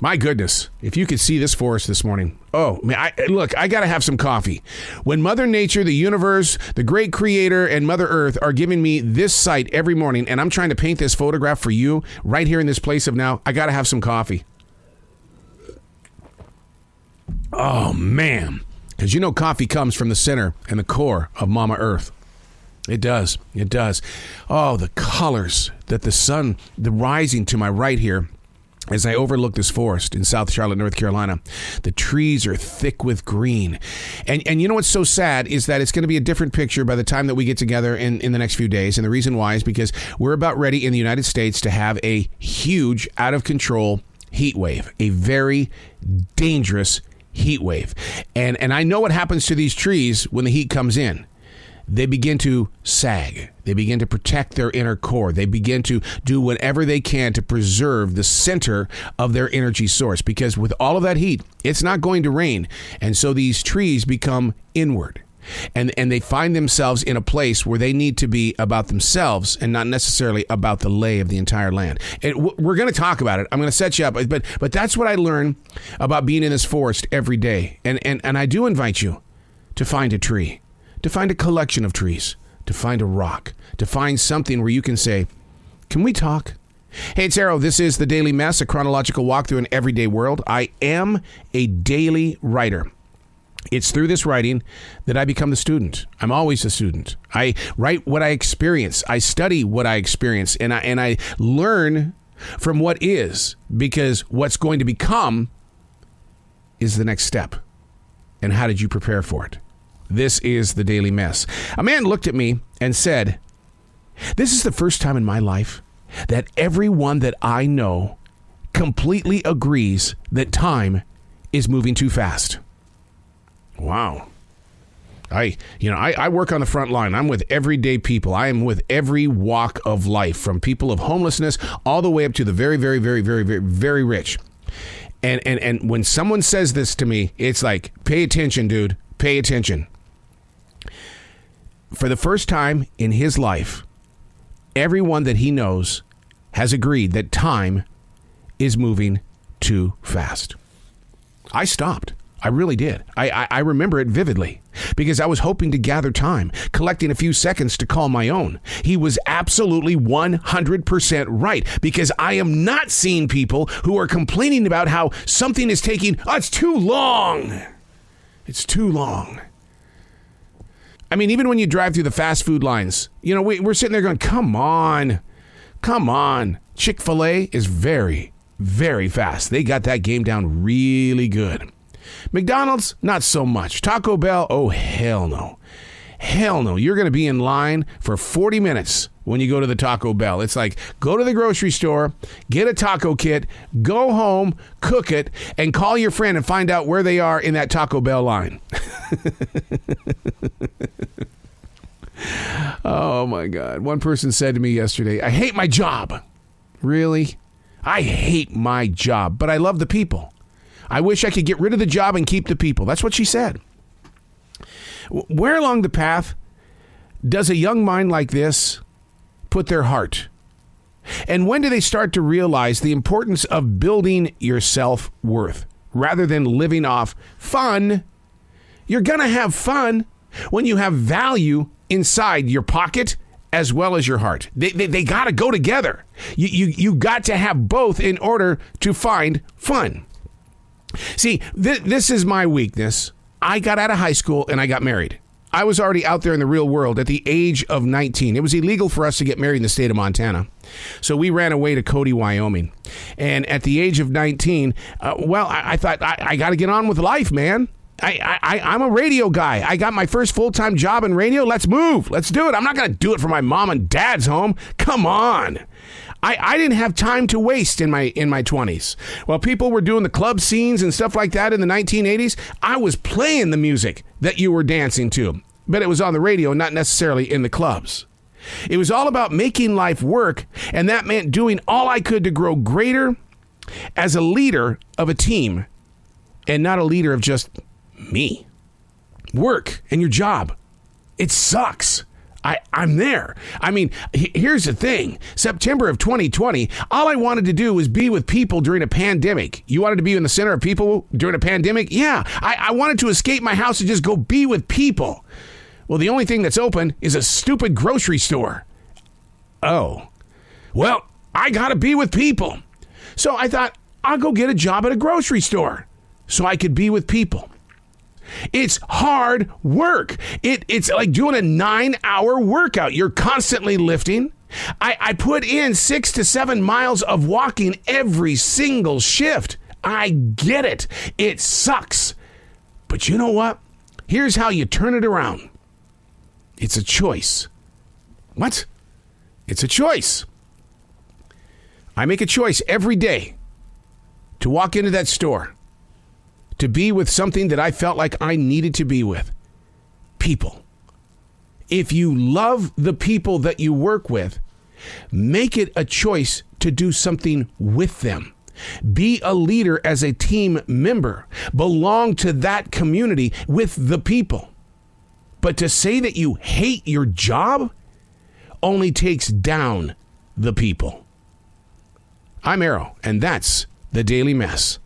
My goodness, if you could see this forest this morning. Oh, man, I got to have some coffee. When Mother Nature, the universe, the great creator, and Mother Earth are giving me this sight every morning, and I'm trying to paint this photograph for you right here in this place of now, I got to have some coffee. Oh, man. Because you know coffee comes from the center and the core of Mama Earth. It does. It does. Oh, the colors that the sun, the rising to my right here, as I overlook this forest in South Charlotte, North Carolina, the trees are thick with green. And you know what's so sad is that it's going to be a different picture by the time that we get together in the next few days. And the reason why is because we're about ready in the United States to have a huge, out-of-control heat wave, a very dangerous heat wave. And I know what happens to these trees when the heat comes in. They begin to sag. They begin to protect their inner core. They begin to do whatever they can to preserve the center of their energy source. Because with all of that heat, it's not going to rain. And so these trees become inward. And they find themselves in a place where they need to be about themselves and not necessarily about the lay of the entire land. And we're going to talk about it. I'm going to set you up. But that's what I learn about being in this forest every day. And I do invite you to find a tree. To find a collection of trees, to find a rock, to find something where you can say, can we talk? Hey, it's Arrow. This is The Daily Mess, a chronological walk through an everyday world. I am a daily writer. It's through this writing that I become the student. I'm always a student. I write what I experience. I study what I experience, and I learn from what is, because what's going to become is the next step. And how did you prepare for it? This is The Daily Mess. A man looked at me and said, this is the first time in my life that everyone that I know completely agrees that time is moving too fast. Wow. I work on the front line. I'm with everyday people. I am with every walk of life, from people of homelessness all the way up to the very, very, very, very, very, very rich. And when someone says this to me, it's like, pay attention, dude. Pay attention. For the first time in his life, everyone that he knows has agreed that time is moving too fast. I stopped. I really did. I remember it vividly because I was hoping to gather time, collecting a few seconds to call my own. He was absolutely 100% right, because I am not seeing people who are complaining about how something is taking, it's too long. It's too long. I mean, even when you drive through the fast food lines, we're sitting there going, come on. Chick-fil-A is very, very fast. They got that game down really good. McDonald's, not so much. Taco Bell, oh, hell no. Hell no. You're going to be in line for 40 minutes when you go to the Taco Bell. It's like, go to the grocery store, get a taco kit, go home, cook it, and call your friend and find out where they are in that Taco Bell line. Oh, my God. One person said to me yesterday, I hate my job. Really? I hate my job, but I love the people. I wish I could get rid of the job and keep the people. That's what she said. Where along the path does a young mind like this put their heart? And when do they start to realize the importance of building your self-worth rather than living off fun? You're going to have fun when you have value inside your pocket as well as your heart. They got to go together. You got to have both in order to find fun. See, this is my weakness. I got out of high school and I got married. I was already out there in the real world at the age of 19. It was illegal for us to get married in the state of Montana. So we ran away to Cody, Wyoming. And at the age of 19, I thought, I got to get on with life, man. I'm a radio guy. I got my first full-time job in radio. Let's move. Let's do it. I'm not going to do it from my mom and dad's home. Come on. I didn't have time to waste in my 20s. While people were doing the club scenes and stuff like that in the 1980s, I was playing the music that you were dancing to. But it was on the radio, not necessarily in the clubs. It was all about making life work, and that meant doing all I could to grow greater as a leader of a team and not a leader of just me. Work and your job. It sucks. I'm there. I mean, here's the thing. September of 2020, all I wanted to do was be with people during a pandemic. You wanted to be in the center of people during a pandemic? Yeah. I wanted to escape my house and just go be with people. Well, the only thing that's open is a stupid grocery store. Oh. Well, I got to be with people. So I thought, I'll go get a job at a grocery store so I could be with people. It's hard work. It's like doing a 9-hour workout. You're constantly lifting. I put in 6 to 7 miles of walking every single shift. I get it. It sucks. But you know what? Here's how you turn it around. It's a choice. What? It's a choice. I make a choice every day to walk into that store, to be with something that I felt like I needed to be with. People. If you love the people that you work with, make it a choice to do something with them. Be a leader as a team member. Belong to that community with the people. But to say that you hate your job only takes down the people. I'm Arrow, and that's The Daily Mess.